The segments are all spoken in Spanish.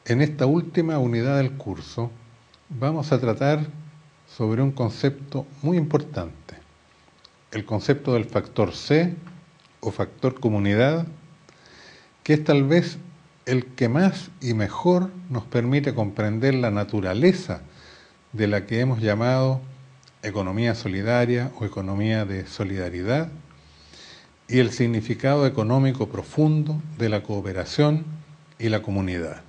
En esta última unidad del curso vamos a tratar sobre un concepto muy importante, el concepto del factor C o factor comunidad, que es tal vez el que más y mejor nos permite comprender la naturaleza de la que hemos llamado economía solidaria o economía de solidaridad y el significado económico profundo de la cooperación y la comunidad.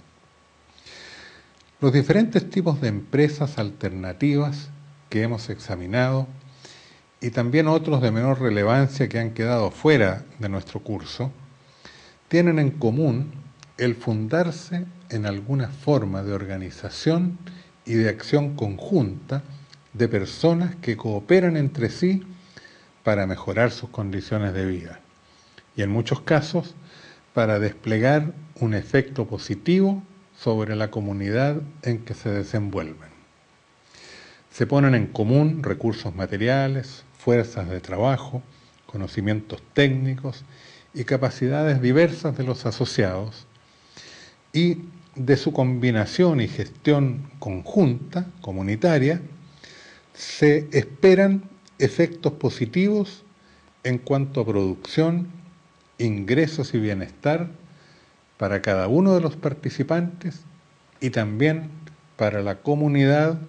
Los diferentes tipos de empresas alternativas que hemos examinado y también otros de menor relevancia que han quedado fuera de nuestro curso, tienen en común el fundarse en alguna forma de organización y de acción conjunta de personas que cooperan entre sí para mejorar sus condiciones de vida y en muchos casos para desplegar un efecto positivo sobre la comunidad en que se desenvuelven. Se ponen en común recursos materiales, fuerzas de trabajo, conocimientos técnicos y capacidades diversas de los asociados, y de su combinación y gestión conjunta, comunitaria, se esperan efectos positivos en cuanto a producción, ingresos y bienestar para cada uno de los participantes y también para la comunidad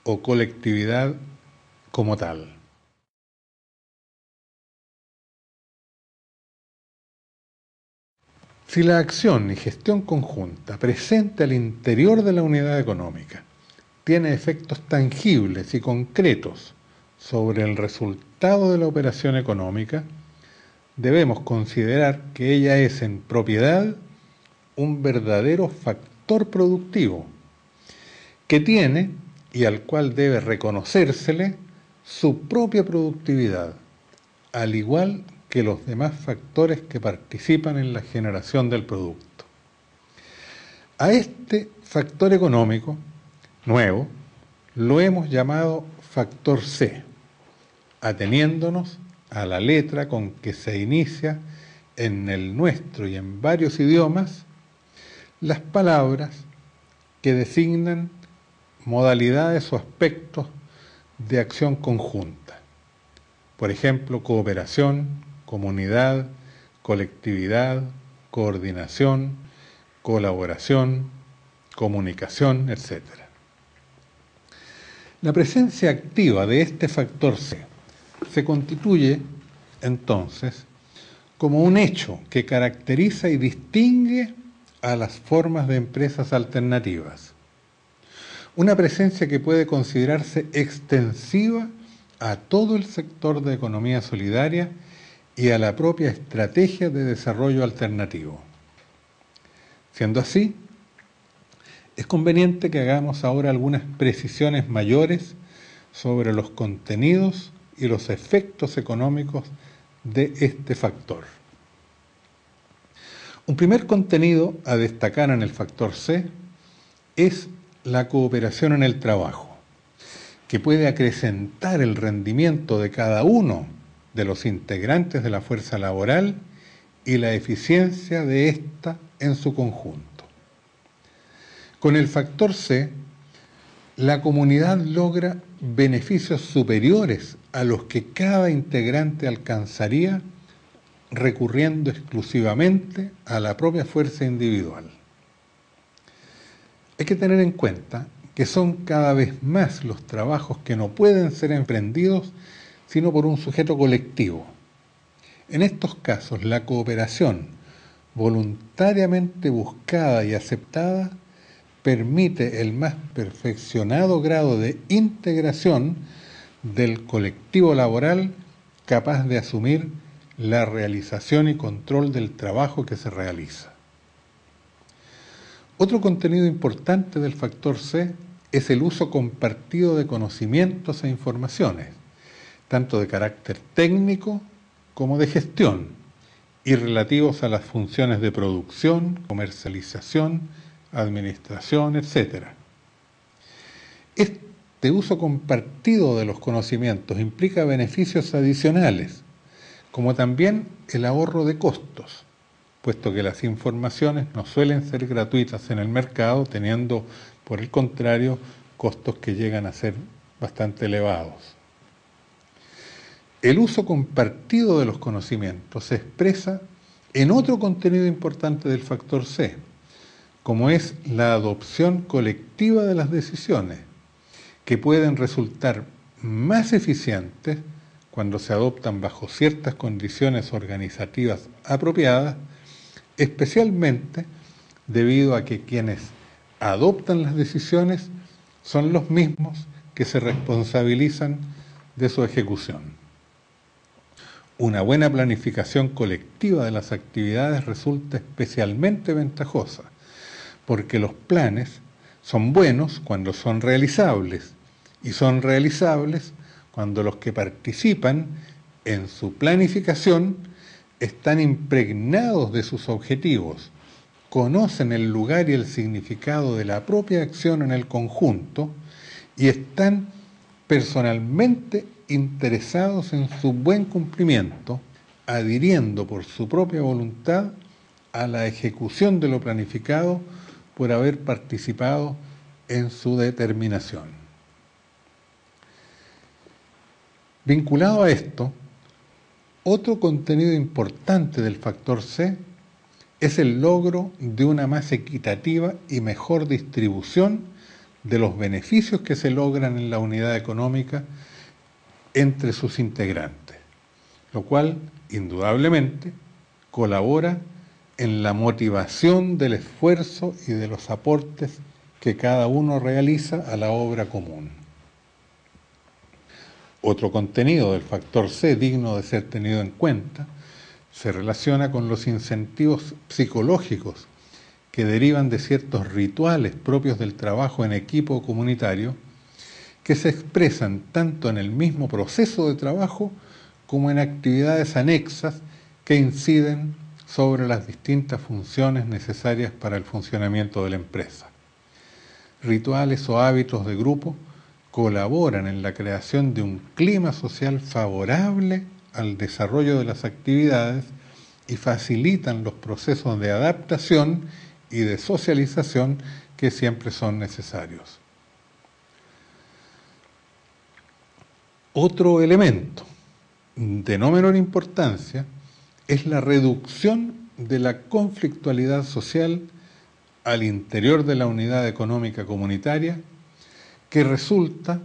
o colectividad como tal. Si la acción y gestión conjunta presente al interior de la unidad económica tiene efectos tangibles y concretos sobre el resultado de la operación económica, debemos considerar que ella es en propiedad un verdadero factor productivo que tiene y al cual debe reconocérsele su propia productividad, al igual que los demás factores que participan en la generación del producto. A este factor económico nuevo lo hemos llamado factor C, ateniéndonos a la letra con que se inicia en el nuestro y en varios idiomas las palabras que designan modalidades o aspectos de acción conjunta. Por ejemplo, cooperación, comunidad, colectividad, coordinación, colaboración, comunicación, etc. La presencia activa de este factor C se constituye, entonces, como un hecho que caracteriza y distingue a las formas de empresas alternativas. Una presencia que puede considerarse extensiva a todo el sector de economía solidaria y a la propia estrategia de desarrollo alternativo. Siendo así, es conveniente que hagamos ahora algunas precisiones mayores sobre los contenidos y los efectos económicos de este factor. Un primer contenido a destacar en el factor C es la cooperación en el trabajo, que puede acrecentar el rendimiento de cada uno de los integrantes de la fuerza laboral y la eficiencia de ésta en su conjunto. Con el factor C, la comunidad logra beneficios superiores a los que cada integrante alcanzaría recurriendo exclusivamente a la propia fuerza individual. Hay que tener en cuenta que son cada vez más los trabajos que no pueden ser emprendidos sino por un sujeto colectivo. En estos casos, la cooperación voluntariamente buscada y aceptada permite el más perfeccionado grado de integración del colectivo laboral capaz de asumir la realización y control del trabajo que se realiza. Otro contenido importante del factor C es el uso compartido de conocimientos e informaciones, tanto de carácter técnico como de gestión, y relativos a las funciones de producción, comercialización, administración, etc. Este uso compartido de los conocimientos implica beneficios adicionales, como también el ahorro de costos, puesto que las informaciones no suelen ser gratuitas en el mercado, teniendo, por el contrario, costos que llegan a ser bastante elevados. El uso compartido de los conocimientos se expresa en otro contenido importante del factor C, como es la adopción colectiva de las decisiones, que pueden resultar más eficientes cuando se adoptan bajo ciertas condiciones organizativas apropiadas, especialmente debido a que quienes adoptan las decisiones son los mismos que se responsabilizan de su ejecución. Una buena planificación colectiva de las actividades resulta especialmente ventajosa, porque los planes son buenos cuando son realizables, y son realizables cuando los que participan en su planificación están impregnados de sus objetivos, conocen el lugar y el significado de la propia acción en el conjunto y están personalmente interesados en su buen cumplimiento, adhiriendo por su propia voluntad a la ejecución de lo planificado por haber participado en su determinación. Vinculado a esto, otro contenido importante del factor C es el logro de una más equitativa y mejor distribución de los beneficios que se logran en la unidad económica entre sus integrantes, lo cual, indudablemente, colabora en la motivación del esfuerzo y de los aportes que cada uno realiza a la obra común. Otro contenido del factor C digno de ser tenido en cuenta se relaciona con los incentivos psicológicos que derivan de ciertos rituales propios del trabajo en equipo comunitario que se expresan tanto en el mismo proceso de trabajo como en actividades anexas que inciden sobre las distintas funciones necesarias para el funcionamiento de la empresa. Rituales o hábitos de grupo colaboran en la creación de un clima social favorable al desarrollo de las actividades y facilitan los procesos de adaptación y de socialización que siempre son necesarios. Otro elemento de no menor importancia es la reducción de la conflictualidad social al interior de la unidad económica comunitaria, que resulta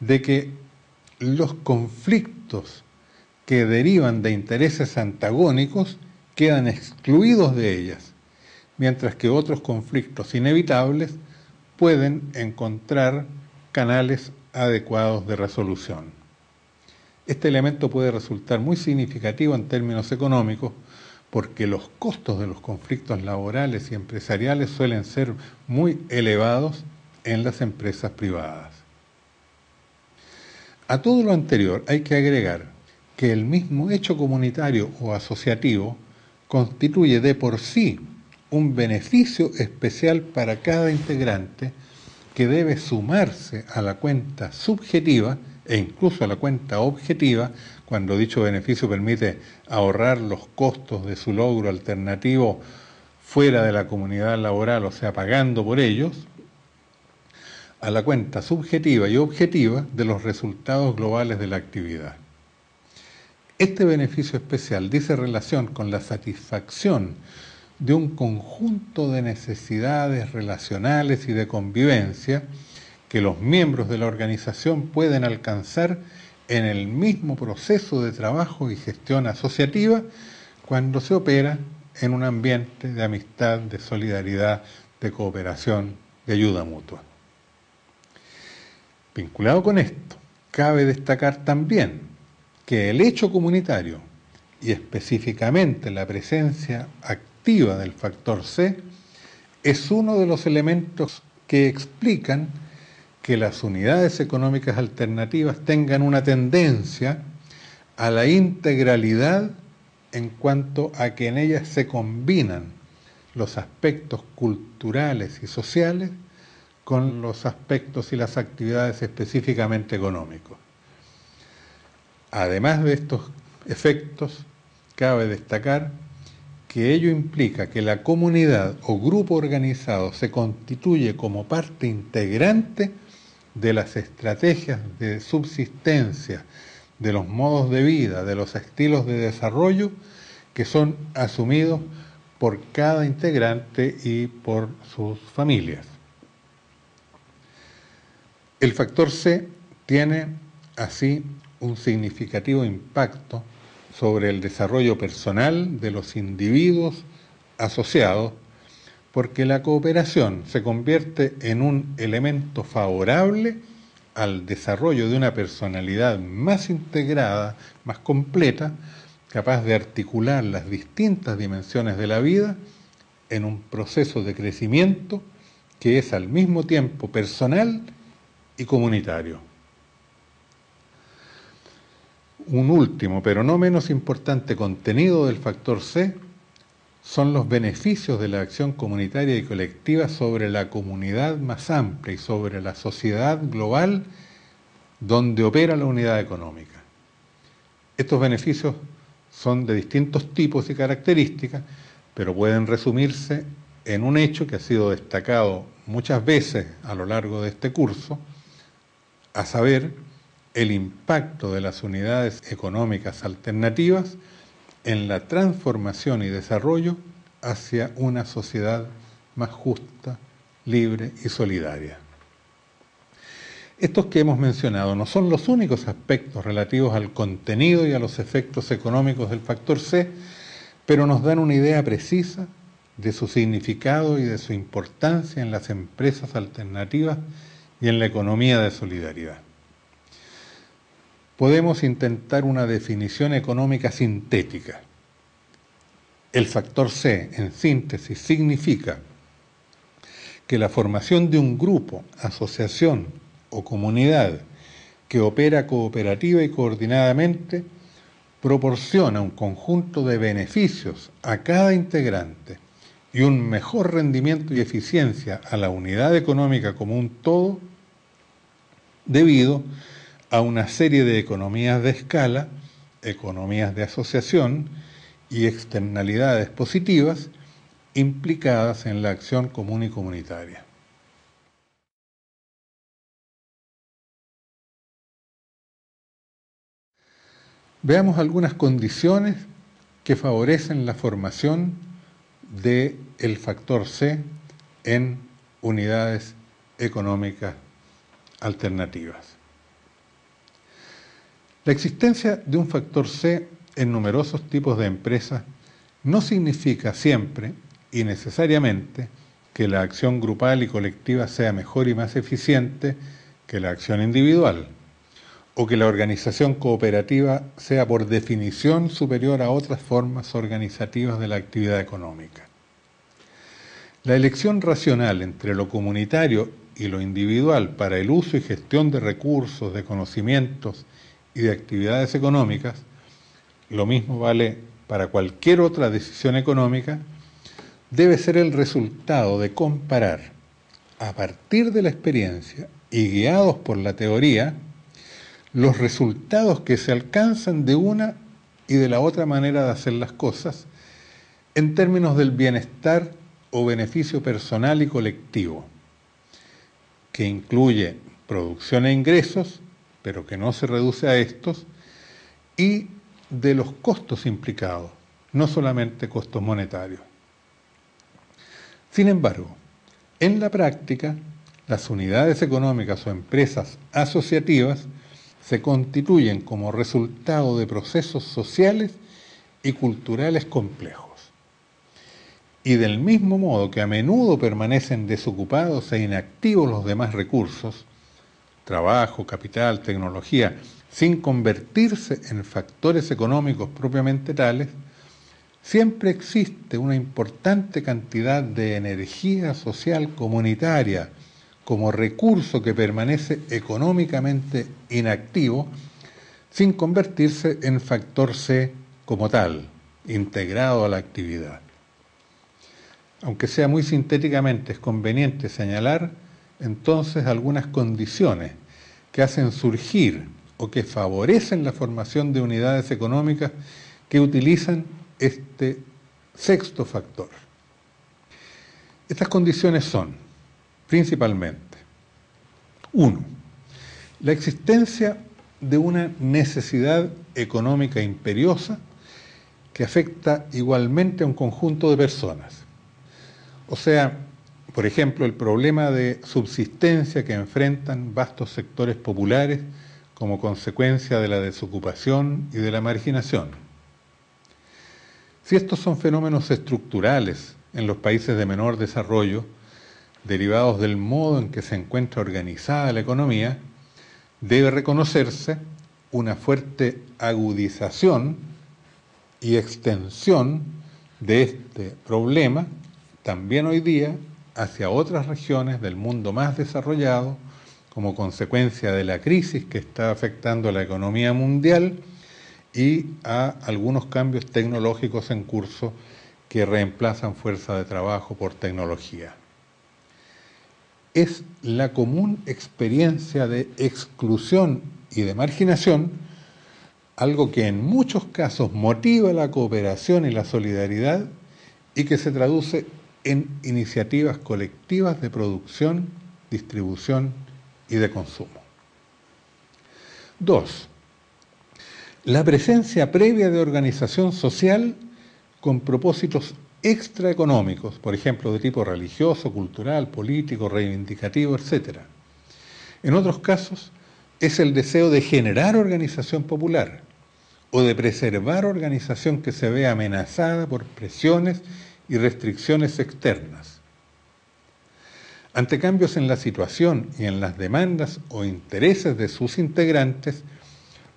de que los conflictos que derivan de intereses antagónicos quedan excluidos de ellas, mientras que otros conflictos inevitables pueden encontrar canales adecuados de resolución. Este elemento puede resultar muy significativo en términos económicos porque los costos de los conflictos laborales y empresariales suelen ser muy elevados en las empresas privadas. A todo lo anterior hay que agregar que el mismo hecho comunitario o asociativo constituye de por sí un beneficio especial para cada integrante que debe sumarse a la cuenta subjetiva e incluso a la cuenta objetiva, cuando dicho beneficio permite ahorrar los costos de su logro alternativo fuera de la comunidad laboral, o sea, pagando por ellos, a la cuenta subjetiva y objetiva de los resultados globales de la actividad. Este beneficio especial dice relación con la satisfacción de un conjunto de necesidades relacionales y de convivencia que los miembros de la organización pueden alcanzar en el mismo proceso de trabajo y gestión asociativa cuando se opera en un ambiente de amistad, de solidaridad, de cooperación, de ayuda mutua. Vinculado con esto, cabe destacar también que el hecho comunitario y específicamente la presencia activa del factor C es uno de los elementos que explican que las unidades económicas alternativas tengan una tendencia a la integralidad en cuanto a que en ellas se combinan los aspectos culturales y sociales con los aspectos y las actividades específicamente económicos. Además de estos efectos, cabe destacar que ello implica que la comunidad o grupo organizado se constituye como parte integrante de las estrategias de subsistencia, de los modos de vida, de los estilos de desarrollo que son asumidos por cada integrante y por sus familias. El factor C tiene así un significativo impacto sobre el desarrollo personal de los individuos asociados, porque la cooperación se convierte en un elemento favorable al desarrollo de una personalidad más integrada, más completa, capaz de articular las distintas dimensiones de la vida en un proceso de crecimiento que es al mismo tiempo personal y comunitario. Un último, pero no menos importante contenido del factor C son los beneficios de la acción comunitaria y colectiva sobre la comunidad más amplia y sobre la sociedad global donde opera la unidad económica. Estos beneficios son de distintos tipos y características, pero pueden resumirse en un hecho que ha sido destacado muchas veces a lo largo de este curso, a saber, el impacto de las unidades económicas alternativas en la transformación y desarrollo hacia una sociedad más justa, libre y solidaria. Estos que hemos mencionado no son los únicos aspectos relativos al contenido y a los efectos económicos del factor C, pero nos dan una idea precisa de su significado y de su importancia en las empresas alternativas y en la economía de solidaridad. Podemos intentar una definición económica sintética. El factor C, en síntesis, significa que la formación de un grupo, asociación o comunidad que opera cooperativa y coordinadamente proporciona un conjunto de beneficios a cada integrante y un mejor rendimiento y eficiencia a la unidad económica como un todo debido a una serie de economías de escala, economías de asociación y externalidades positivas implicadas en la acción común y comunitaria. Veamos algunas condiciones que favorecen la formación del factor C en unidades económicas alternativas. La existencia de un factor C en numerosos tipos de empresas no significa siempre y necesariamente que la acción grupal y colectiva sea mejor y más eficiente que la acción individual, o que la organización cooperativa sea por definición superior a otras formas organizativas de la actividad económica. La elección racional entre lo comunitario y lo individual para el uso y gestión de recursos, de conocimientos y de actividades económicas, lo mismo vale para cualquier otra decisión económica, debe ser el resultado de comparar, a partir de la experiencia y guiados por la teoría, los resultados que se alcanzan de una y de la otra manera de hacer las cosas en términos del bienestar o beneficio personal y colectivo, que incluye producción e ingresos, pero que no se reduce a estos, y de los costos implicados, no solamente costos monetarios. Sin embargo, en la práctica, las unidades económicas o empresas asociativas se constituyen como resultado de procesos sociales y culturales complejos. Y del mismo modo que a menudo permanecen desocupados e inactivos los demás recursos, trabajo, capital, tecnología, sin convertirse en factores económicos propiamente tales, siempre existe una importante cantidad de energía social comunitaria como recurso que permanece económicamente inactivo sin convertirse en factor C como tal, integrado a la actividad. Aunque sea muy sintéticamente, es conveniente señalar entonces algunas condiciones que hacen surgir o que favorecen la formación de unidades económicas que utilizan este Sexto factor. Estas condiciones son, principalmente, 1. La existencia de una necesidad económica imperiosa que afecta igualmente a un conjunto de personas. O sea, por ejemplo, el problema de subsistencia que enfrentan vastos sectores populares como consecuencia de la desocupación y de la marginación. Si estos son fenómenos estructurales en los países de menor desarrollo, derivados del modo en que se encuentra organizada la economía, debe reconocerse una fuerte agudización y extensión de este problema también hoy día hacia otras regiones del mundo más desarrollado como consecuencia de la crisis que está afectando a la economía mundial y a algunos cambios tecnológicos en curso que reemplazan fuerza de trabajo por tecnología. Es la común experiencia de exclusión y de marginación, algo que en muchos casos motiva la cooperación y la solidaridad y que se traduce en iniciativas colectivas de producción, distribución y de consumo. 2. La presencia previa de organización social con propósitos extraeconómicos, por ejemplo, de tipo religioso, cultural, político, reivindicativo, etc. En otros casos, es el deseo de generar organización popular o de preservar organización que se ve amenazada por presiones y restricciones externas. Ante cambios en la situación y en las demandas o intereses de sus integrantes,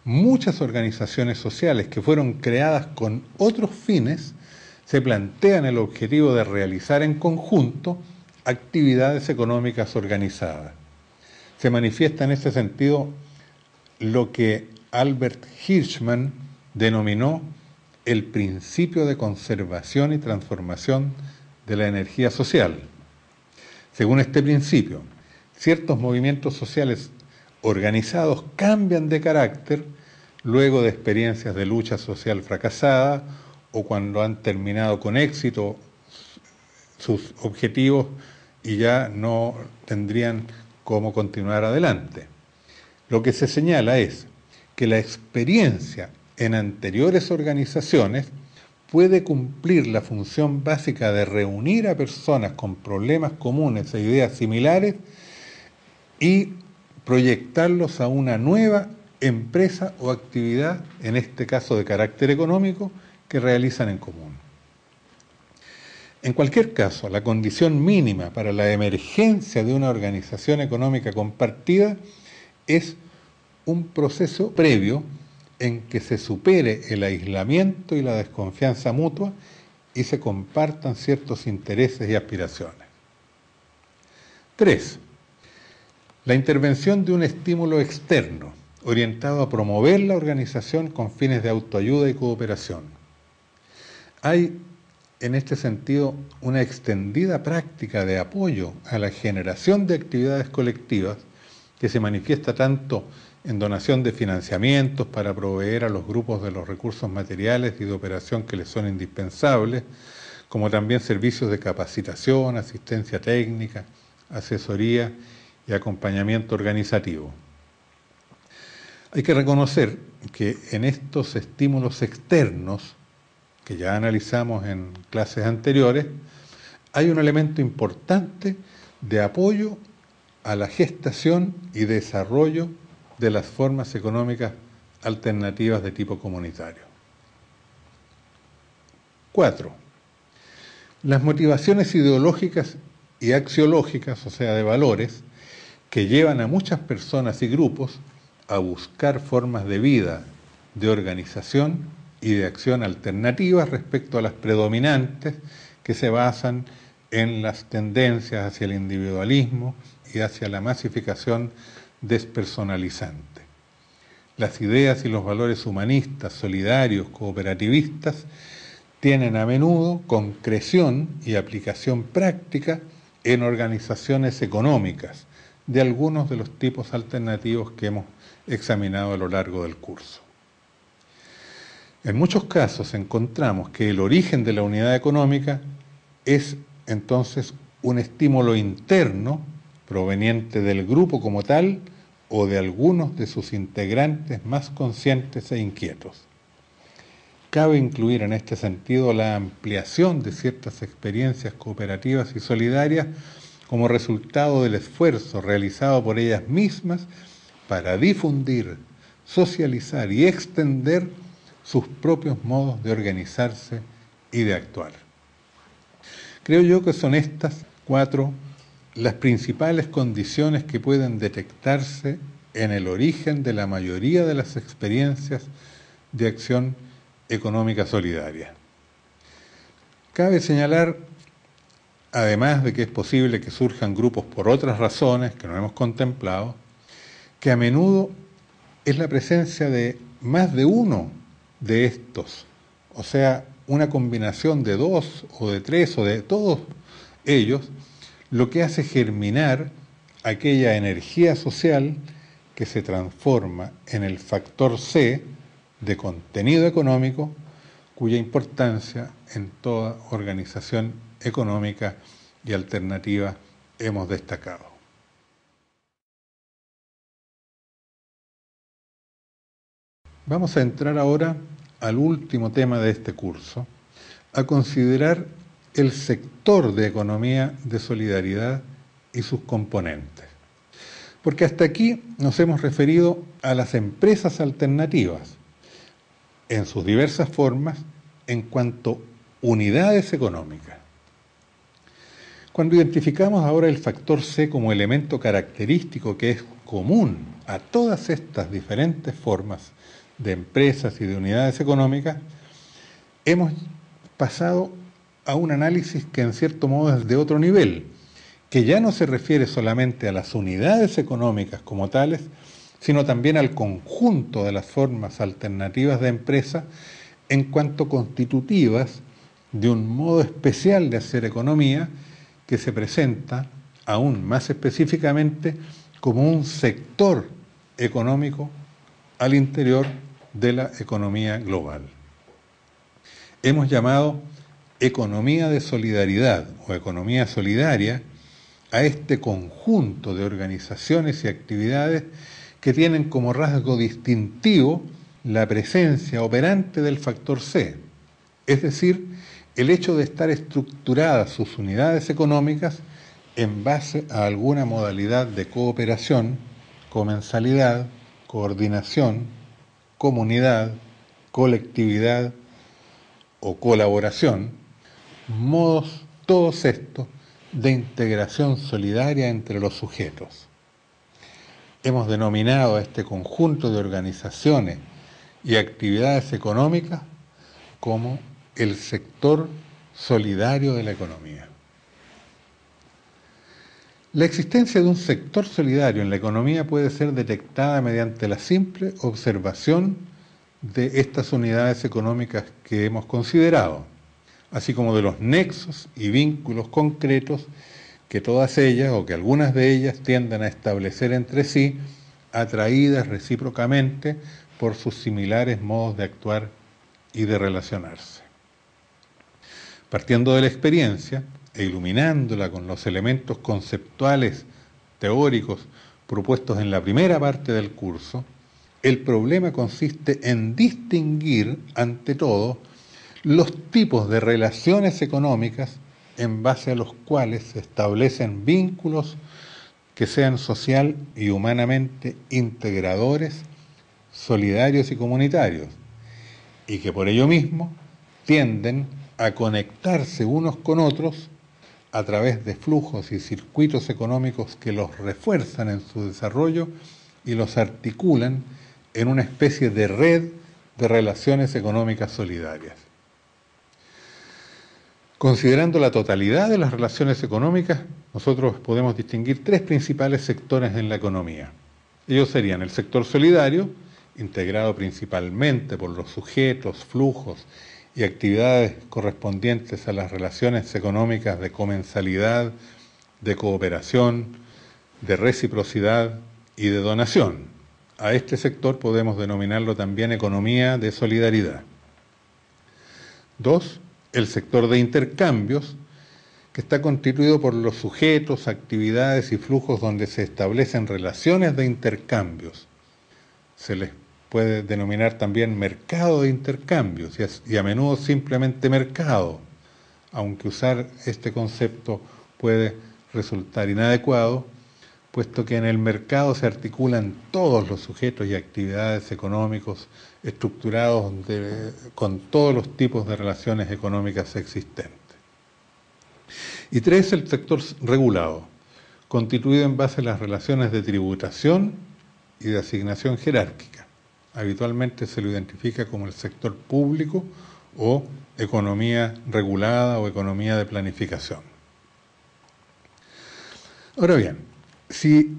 muchas organizaciones sociales que fueron creadas con otros fines se plantean el objetivo de realizar en conjunto actividades económicas organizadas. Se manifiesta en este sentido lo que Albert Hirschman denominó el principio de conservación y transformación de la energía social. Según este principio, ciertos movimientos sociales organizados cambian de carácter luego de experiencias de lucha social fracasada o cuando han terminado con éxito sus objetivos y ya no tendrían cómo continuar adelante. Lo que se señala es que la experiencia en anteriores organizaciones puede cumplir la función básica de reunir a personas con problemas comunes e ideas similares y proyectarlos a una nueva empresa o actividad, en este caso de carácter económico, que realizan en común. En cualquier caso, la condición mínima para la emergencia de una organización económica compartida es un proceso previo en que se supere el aislamiento y la desconfianza mutua y se compartan ciertos intereses y aspiraciones. 3. La intervención de un estímulo externo orientado a promover la organización con fines de autoayuda y cooperación. Hay, en este sentido, una extendida práctica de apoyo a la generación de actividades colectivas que se manifiesta tanto en donación de financiamientos para proveer a los grupos de los recursos materiales y de operación que les son indispensables, como también servicios de capacitación, asistencia técnica, asesoría y acompañamiento organizativo. Hay que reconocer que en estos estímulos externos, que ya analizamos en clases anteriores, hay un elemento importante de apoyo a la gestación y desarrollo de las formas económicas alternativas de tipo comunitario. 4. Las motivaciones ideológicas y axiológicas, o sea, de valores, que llevan a muchas personas y grupos a buscar formas de vida, de organización y de acción alternativas respecto a las predominantes que se basan en las tendencias hacia el individualismo y hacia la masificación despersonalizante. Las ideas y los valores humanistas, solidarios, cooperativistas, tienen a menudo concreción y aplicación práctica en organizaciones económicas de algunos de los tipos alternativos que hemos examinado a lo largo del curso. En muchos casos encontramos que el origen de la unidad económica es entonces un estímulo interno proveniente del grupo como tal o de algunos de sus integrantes más conscientes e inquietos. Cabe incluir en este sentido la ampliación de ciertas experiencias cooperativas y solidarias como resultado del esfuerzo realizado por ellas mismas para difundir, socializar y extender sus propios modos de organizarse y de actuar. Creo yo que son estas 4 las principales condiciones que pueden detectarse en el origen de la mayoría de las experiencias de acción económica solidaria. Cabe señalar, además de que es posible que surjan grupos por otras razones que no hemos contemplado, que a menudo es la presencia de más de uno de estos, o sea, una combinación de 2 o de 3 o de todos ellos, lo que hace germinar aquella energía social que se transforma en el factor C de contenido económico, cuya importancia en toda organización económica y alternativa hemos destacado. Vamos a entrar ahora al último tema de este curso, a considerar el sector de economía de solidaridad y sus componentes. Porque hasta aquí nos hemos referido a las empresas alternativas, en sus diversas formas, en cuanto unidades económicas. Cuando identificamos ahora el factor C como elemento característico que es común a todas estas diferentes formas de empresas y de unidades económicas, hemos pasado a un análisis que en cierto modo es de otro nivel, que ya no se refiere solamente a las unidades económicas como tales, sino también al conjunto de las formas alternativas de empresa en cuanto constitutivas de un modo especial de hacer economía que se presenta aún más específicamente como un sector económico al interior de la economía global. Hemos llamado economía de solidaridad o economía solidaria a este conjunto de organizaciones y actividades que tienen como rasgo distintivo la presencia operante del factor C, es decir, el hecho de estar estructuradas sus unidades económicas en base a alguna modalidad de cooperación, comensalidad, coordinación, comunidad, colectividad o colaboración, modos todos estos de integración solidaria entre los sujetos. Hemos denominado a este conjunto de organizaciones y actividades económicas como el sector solidario de la economía. La existencia de un sector solidario en la economía puede ser detectada mediante la simple observación de estas unidades económicas que hemos considerado, así como de los nexos y vínculos concretos que todas ellas o que algunas de ellas tienden a establecer entre sí, atraídas recíprocamente por sus similares modos de actuar y de relacionarse. Partiendo de la experiencia e iluminándola con los elementos conceptuales teóricos propuestos en la primera parte del curso, el problema consiste en distinguir, ante todo, los tipos de relaciones económicas en base a los cuales se establecen vínculos que sean social y humanamente integradores, solidarios y comunitarios, y que por ello mismo tienden a conectarse unos con otros a través de flujos y circuitos económicos que los refuerzan en su desarrollo y los articulan en una especie de red de relaciones económicas solidarias. Considerando la totalidad de las relaciones económicas, nosotros podemos distinguir 3 principales sectores en la economía. Ellos serían el sector solidario, integrado principalmente por los sujetos, flujos y actividades correspondientes a las relaciones económicas de comensalidad, de cooperación, de reciprocidad y de donación. A este sector podemos denominarlo también economía de solidaridad. 2, el sector de intercambios, que está constituido por los sujetos, actividades y flujos donde se establecen relaciones de intercambios. Se les puede denominar también mercado de intercambios y a menudo simplemente mercado, aunque usar este concepto puede resultar inadecuado, puesto que en el mercado se articulan todos los sujetos y actividades económicos estructurados con todos los tipos de relaciones económicas existentes. Y 3, el sector regulado, constituido en base a las relaciones de tributación y de asignación jerárquica. Habitualmente se lo identifica como el sector público o economía regulada o economía de planificación. Ahora bien, si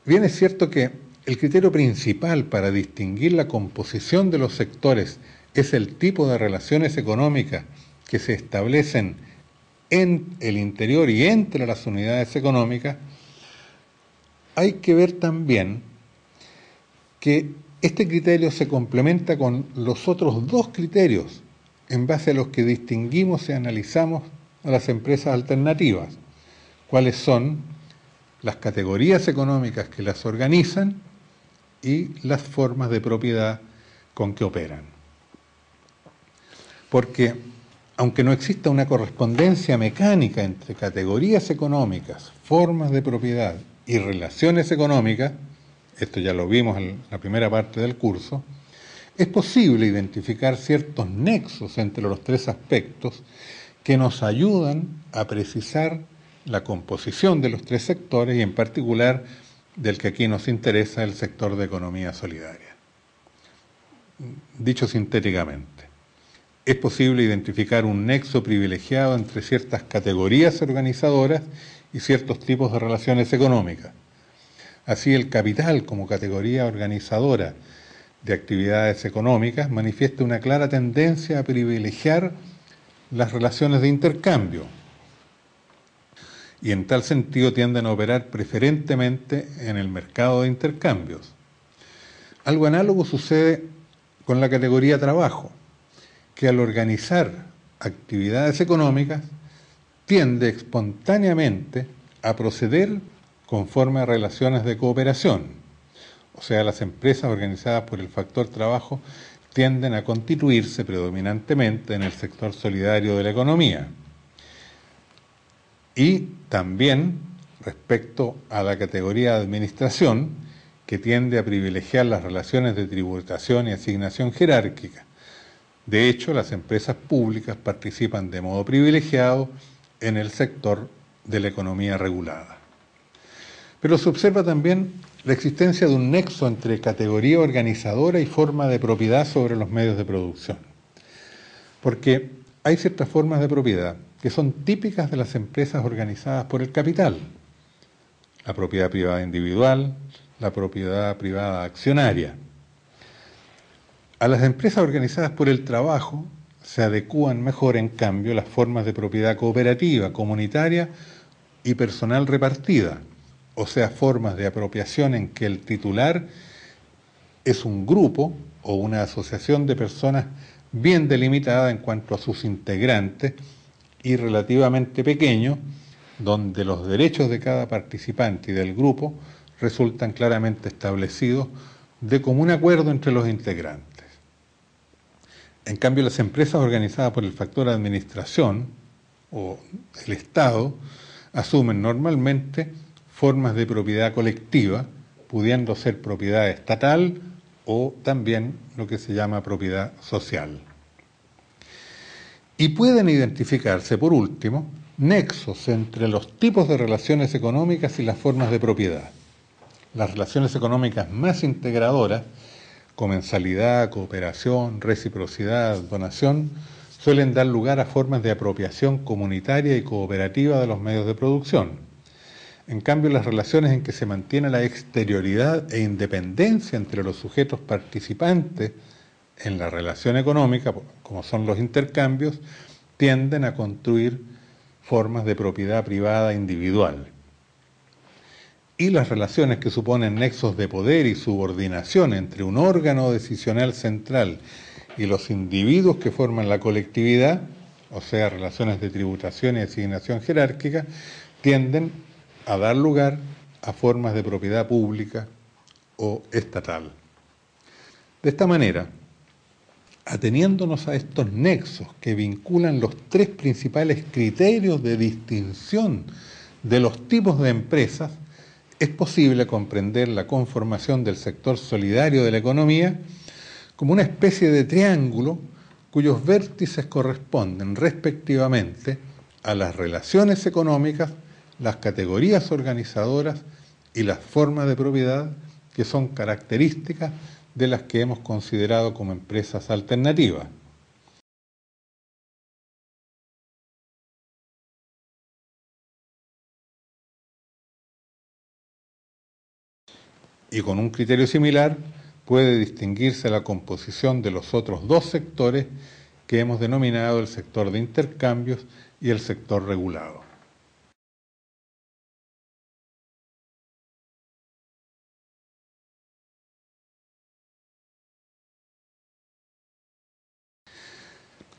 bien es cierto que el criterio principal para distinguir la composición de los sectores es el tipo de relaciones económicas que se establecen en el interior y entre las unidades económicas, hay que ver también que este criterio se complementa con los otros 2 criterios en base a los que distinguimos y analizamos a las empresas alternativas, cuáles son las categorías económicas que las organizan y las formas de propiedad con que operan. Porque, aunque no exista una correspondencia mecánica entre categorías económicas, formas de propiedad y relaciones económicas, esto ya lo vimos en la primera parte del curso, es posible identificar ciertos nexos entre los 3 aspectos que nos ayudan a precisar la composición de los 3 sectores y en particular del que aquí nos interesa, el sector de economía solidaria. Dicho sintéticamente, es posible identificar un nexo privilegiado entre ciertas categorías organizadoras y ciertos tipos de relaciones económicas. Así, el capital como categoría organizadora de actividades económicas manifiesta una clara tendencia a privilegiar las relaciones de intercambio y en tal sentido tienden a operar preferentemente en el mercado de intercambios. Algo análogo sucede con la categoría trabajo, que al organizar actividades económicas tiende espontáneamente a proceder conforme a relaciones de cooperación. O sea, las empresas organizadas por el factor trabajo tienden a constituirse predominantemente en el sector solidario de la economía. Y también respecto a la categoría de administración, que tiende a privilegiar las relaciones de tributación y asignación jerárquica. De hecho, las empresas públicas participan de modo privilegiado en el sector de la economía regulada. Pero se observa también la existencia de un nexo entre categoría organizadora y forma de propiedad sobre los medios de producción. Porque hay ciertas formas de propiedad que son típicas de las empresas organizadas por el capital. La propiedad privada individual, la propiedad privada accionaria. A las empresas organizadas por el trabajo se adecúan mejor, en cambio, las formas de propiedad cooperativa, comunitaria y personal repartida, o sea, formas de apropiación en que el titular es un grupo o una asociación de personas bien delimitada en cuanto a sus integrantes y relativamente pequeño, donde los derechos de cada participante y del grupo resultan claramente establecidos de común acuerdo entre los integrantes. En cambio, las empresas organizadas por el factor administración o el Estado asumen normalmente formas de propiedad colectiva, pudiendo ser propiedad estatal o también lo que se llama propiedad social. Y pueden identificarse, por último, nexos entre los tipos de relaciones económicas y las formas de propiedad. Las relaciones económicas más integradoras, comensalidad, cooperación, reciprocidad, donación, suelen dar lugar a formas de apropiación comunitaria y cooperativa de los medios de producción. En cambio, las relaciones en que se mantiene la exterioridad e independencia entre los sujetos participantes en la relación económica, como son los intercambios, tienden a construir formas de propiedad privada individual. Y las relaciones que suponen nexos de poder y subordinación entre un órgano decisional central y los individuos que forman la colectividad, o sea, relaciones de tributación y asignación jerárquica, tienden a dar lugar a formas de propiedad pública o estatal. De esta manera, ateniéndonos a estos nexos que vinculan los tres principales criterios de distinción de los tipos de empresas, es posible comprender la conformación del sector solidario de la economía como una especie de triángulo cuyos vértices corresponden respectivamente a las relaciones económicas, las categorías organizadoras y las formas de propiedad que son características de las que hemos considerado como empresas alternativas. Y con un criterio similar puede distinguirse la composición de los otros dos sectores que hemos denominado el sector de intercambios y el sector regulado.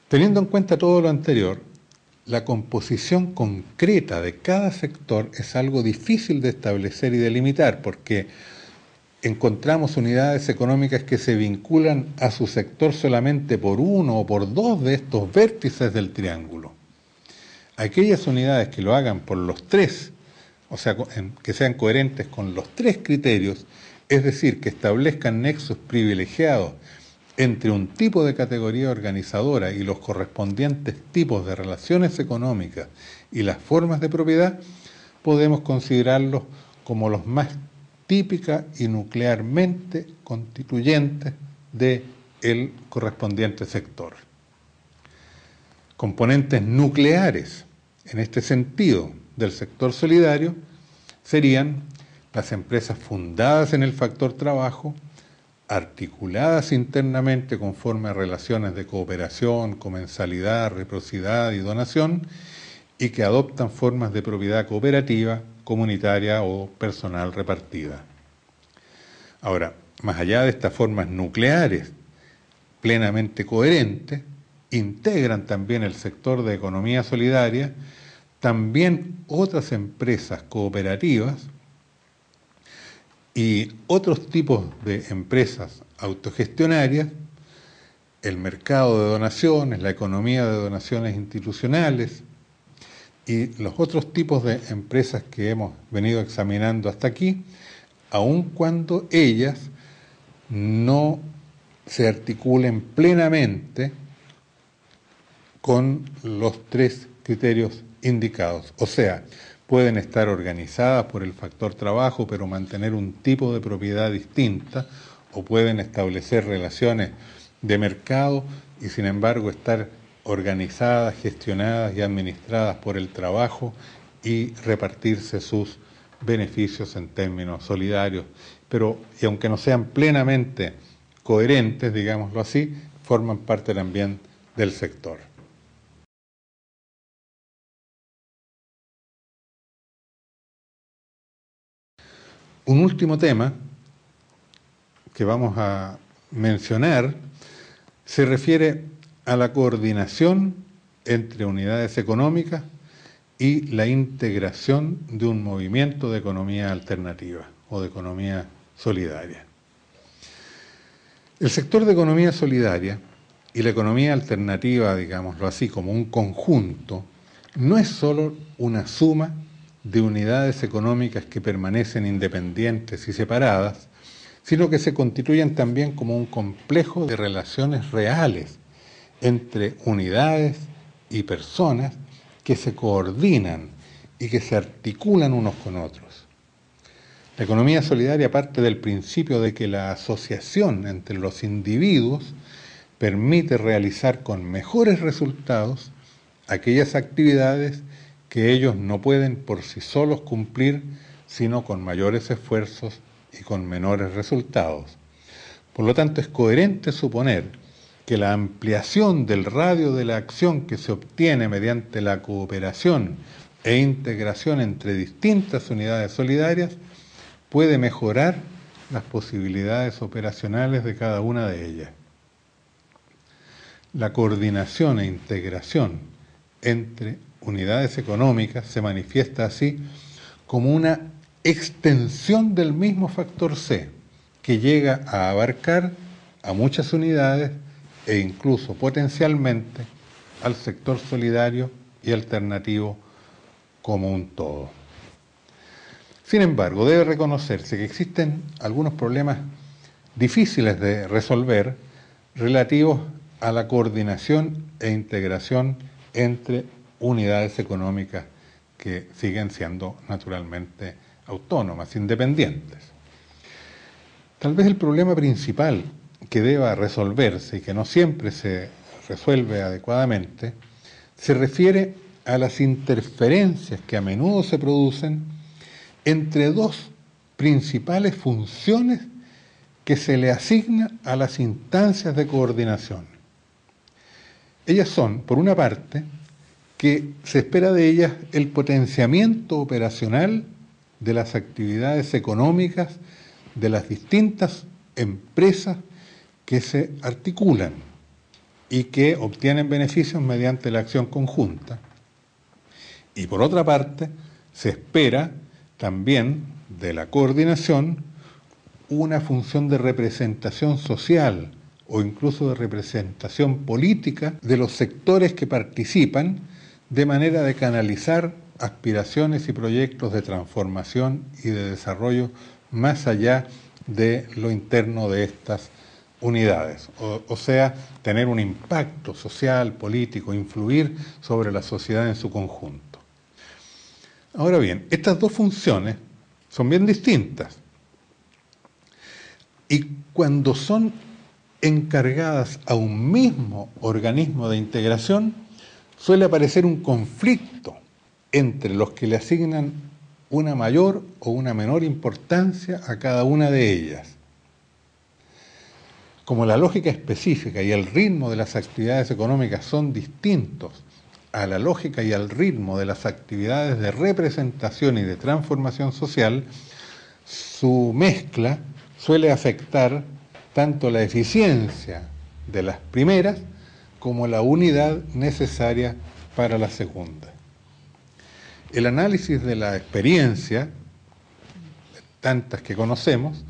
Teniendo en cuenta todo lo anterior, la composición concreta de cada sector es algo difícil de establecer y delimitar porque encontramos unidades económicas que se vinculan a su sector solamente por uno o por dos de estos vértices del triángulo. Aquellas unidades que lo hagan por los tres, o sea, que sean coherentes con los tres criterios, es decir, que establezcan nexos privilegiados entre un tipo de categoría organizadora y los correspondientes tipos de relaciones económicas y las formas de propiedad, podemos considerarlos como los más típica y nuclearmente constituyentes del correspondiente sector. Componentes nucleares, en este sentido, del sector solidario serían las empresas fundadas en el factor trabajo, articuladas internamente conforme a relaciones de cooperación, comensalidad, reciprocidad y donación, y que adoptan formas de propiedad cooperativa, comunitaria o personal repartida. Ahora, más allá de estas formas nucleares plenamente coherentes, integran también el sector de economía solidaria, también otras empresas cooperativas y otros tipos de empresas autogestionarias, el mercado de donaciones, la economía de donaciones institucionales y los otros tipos de empresas que hemos venido examinando hasta aquí, aun cuando ellas no se articulen plenamente con los tres criterios indicados. O sea, pueden estar organizadas por el factor trabajo, pero mantener un tipo de propiedad distinta, o pueden establecer relaciones de mercado y sin embargo estar organizadas, gestionadas y administradas por el trabajo y repartirse sus beneficios en términos solidarios. Pero, y aunque no sean plenamente coherentes, digámoslo así, forman parte también del sector. Un último tema que vamos a mencionar se refiere a la coordinación entre unidades económicas y la integración de un movimiento de economía alternativa o de economía solidaria. El sector de economía solidaria y la economía alternativa, digámoslo así, como un conjunto, no es solo una suma de unidades económicas que permanecen independientes y separadas, sino que se constituyen también como un complejo de relaciones reales entre unidades y personas que se coordinan y que se articulan unos con otros. La economía solidaria parte del principio de que la asociación entre los individuos permite realizar con mejores resultados aquellas actividades que ellos no pueden por sí solos cumplir, sino con mayores esfuerzos y con menores resultados. Por lo tanto, es coherente suponer que la ampliación del radio de la acción que se obtiene mediante la cooperación e integración entre distintas unidades solidarias puede mejorar las posibilidades operacionales de cada una de ellas. La coordinación e integración entre unidades económicas se manifiesta así como una extensión del mismo factor C, que llega a abarcar a muchas unidades e incluso potencialmente al sector solidario y alternativo como un todo. Sin embargo, debe reconocerse que existen algunos problemas difíciles de resolver relativos a la coordinación e integración entre unidades económicas que siguen siendo naturalmente autónomas, independientes. Tal vez el problema principal que deba resolverse y que no siempre se resuelve adecuadamente se refiere a las interferencias que a menudo se producen entre dos principales funciones que se le asigna a las instancias de coordinación. Ellas son, por una parte, que se espera de ellas el potenciamiento operacional de las actividades económicas de las distintas empresas que se articulan y que obtienen beneficios mediante la acción conjunta. Y por otra parte, se espera también de la coordinación una función de representación social o incluso de representación política de los sectores que participan, de manera de canalizar aspiraciones y proyectos de transformación y de desarrollo más allá de lo interno de estas unidades, o sea, tener un impacto social, político, influir sobre la sociedad en su conjunto. Ahora bien, estas dos funciones son bien distintas y cuando son encargadas a un mismo organismo de integración, suele aparecer un conflicto entre los que le asignan una mayor o una menor importancia a cada una de ellas. Como la lógica específica y el ritmo de las actividades económicas son distintos a la lógica y al ritmo de las actividades de representación y de transformación social, su mezcla suele afectar tanto la eficiencia de las primeras como la unidad necesaria para la segunda. El análisis de la experiencia, tantas que conocemos,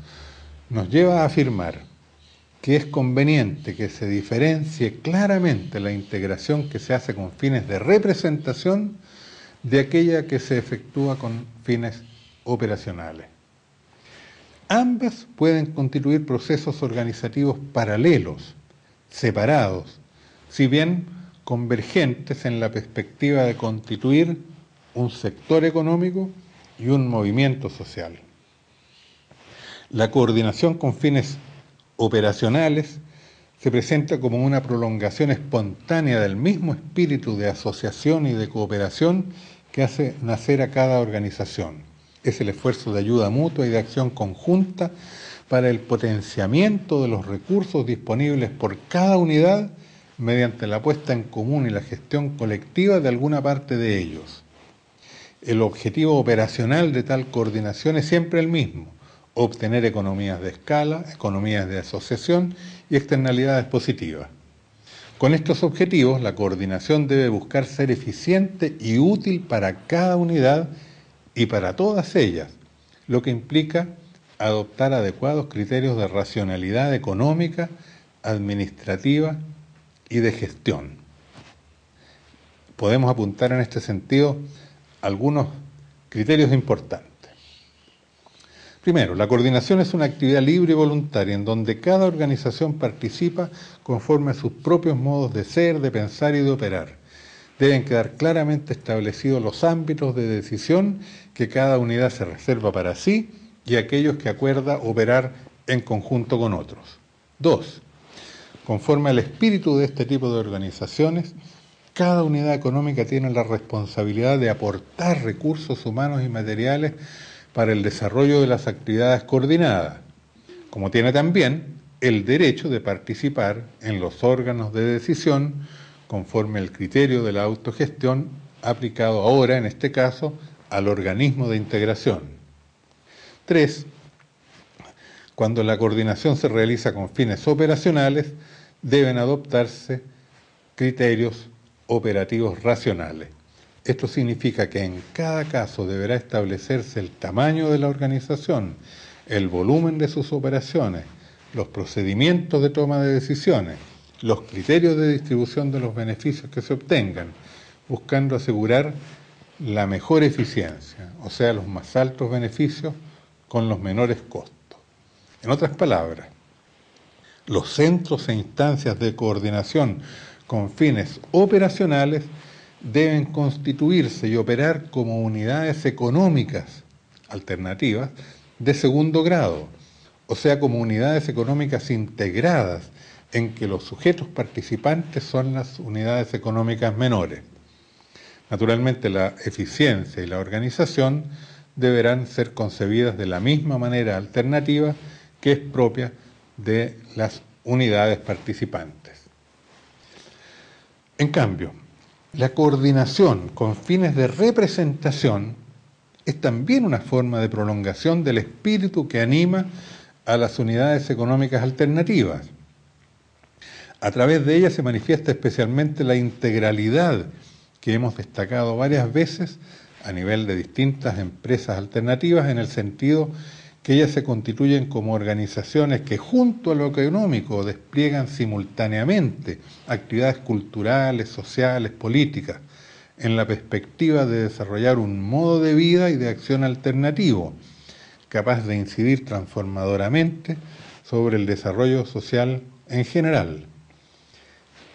nos lleva a afirmar que es conveniente que se diferencie claramente la integración que se hace con fines de representación de aquella que se efectúa con fines operacionales. Ambas pueden constituir procesos organizativos paralelos, separados, si bien convergentes en la perspectiva de constituir un sector económico y un movimiento social. La coordinación con fines operacionales se presenta como una prolongación espontánea del mismo espíritu de asociación y de cooperación que hace nacer a cada organización. Es el esfuerzo de ayuda mutua y de acción conjunta para el potenciamiento de los recursos disponibles por cada unidad mediante la puesta en común y la gestión colectiva de alguna parte de ellos. El objetivo operacional de tal coordinación es siempre el mismo: obtener economías de escala, economías de asociación y externalidades positivas. Con estos objetivos, la coordinación debe buscar ser eficiente y útil para cada unidad y para todas ellas, lo que implica adoptar adecuados criterios de racionalidad económica, administrativa y de gestión. Podemos apuntar en este sentido algunos criterios importantes. Primero, la coordinación es una actividad libre y voluntaria en donde cada organización participa conforme a sus propios modos de ser, de pensar y de operar. Deben quedar claramente establecidos los ámbitos de decisión que cada unidad se reserva para sí y aquellos que acuerda operar en conjunto con otros. 2. Conforme al espíritu de este tipo de organizaciones, cada unidad económica tiene la responsabilidad de aportar recursos humanos y materiales para el desarrollo de las actividades coordinadas, como tiene también el derecho de participar en los órganos de decisión conforme al criterio de la autogestión aplicado ahora, en este caso, al organismo de integración. 3. Cuando la coordinación se realiza con fines operacionales, deben adoptarse criterios operativos racionales. Esto significa que en cada caso deberá establecerse el tamaño de la organización, el volumen de sus operaciones, los procedimientos de toma de decisiones, los criterios de distribución de los beneficios que se obtengan, buscando asegurar la mejor eficiencia, o sea, los más altos beneficios con los menores costos. En otras palabras, los centros e instancias de coordinación con fines operacionales deben constituirse y operar como unidades económicas alternativas de segundo grado, o sea, como unidades económicas integradas en que los sujetos participantes son las unidades económicas menores. Naturalmente, la eficiencia y la organización deberán ser concebidas de la misma manera alternativa que es propia de las unidades participantes. En cambio, la coordinación con fines de representación es también una forma de prolongación del espíritu que anima a las unidades económicas alternativas. A través de ella se manifiesta especialmente la integralidad que hemos destacado varias veces a nivel de distintas empresas alternativas, en el sentido que ellas se constituyen como organizaciones que junto a lo económico despliegan simultáneamente actividades culturales, sociales, políticas, en la perspectiva de desarrollar un modo de vida y de acción alternativo, capaz de incidir transformadoramente sobre el desarrollo social en general.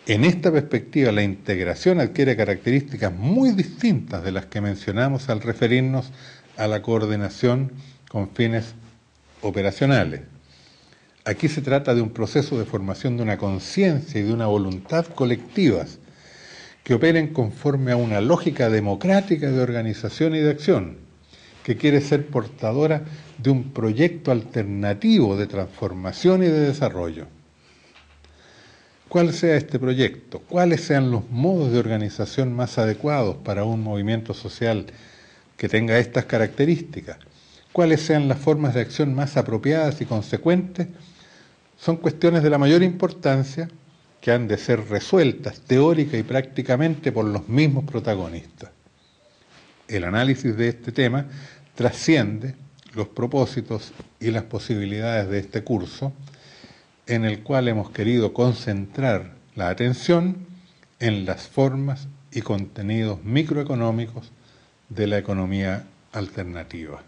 En esta perspectiva, la integración adquiere características muy distintas de las que mencionamos al referirnos a la coordinación con fines operacionales. Aquí se trata de un proceso de formación de una conciencia y de una voluntad colectivas que operen conforme a una lógica democrática de organización y de acción, que quiere ser portadora de un proyecto alternativo de transformación y de desarrollo. ¿Cuál sea este proyecto? ¿Cuáles sean los modos de organización más adecuados para un movimiento social que tenga estas características? ¿Cuáles sean las formas de acción más apropiadas y consecuentes? Son cuestiones de la mayor importancia que han de ser resueltas teórica y prácticamente por los mismos protagonistas. El análisis de este tema trasciende los propósitos y las posibilidades de este curso, en el cual hemos querido concentrar la atención en las formas y contenidos microeconómicos de la economía alternativa.